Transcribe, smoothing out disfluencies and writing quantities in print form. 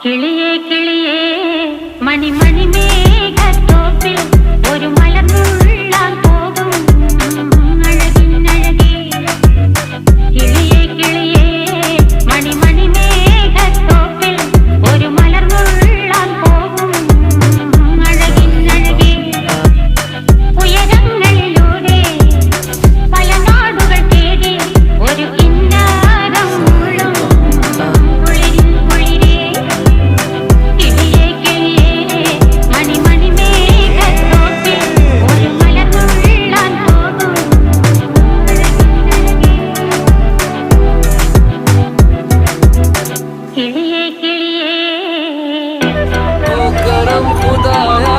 കിളിയേ കിളിയേ മണിമണി മേഘത്തോപ്പിൽ ഒരു മലർന്നുള്ളാൻ പോകും അഴകിനഴകേ. കിളിയേ കിളിയേ മണിമണി മേഘത്തോപ്പിൽ ഒരു മലർന്നുള്ളാൻ പോകും അഴകിനഴകേ. ഉയരങ്ങളിലൂടെ പല നാടുകൾ തേടി ഒരു കിന്നാരം മുള്ളും കുളിരിൻ കുളിരേ. കിളിയേ കിളിയേ മണിമണി മേഘത്തോപ്പിൽ ഒരു മലർന്നുള്ളാൻ പോകും അഴകിനഴകേ. കിളിയേ കിളിയേ करम खुदाया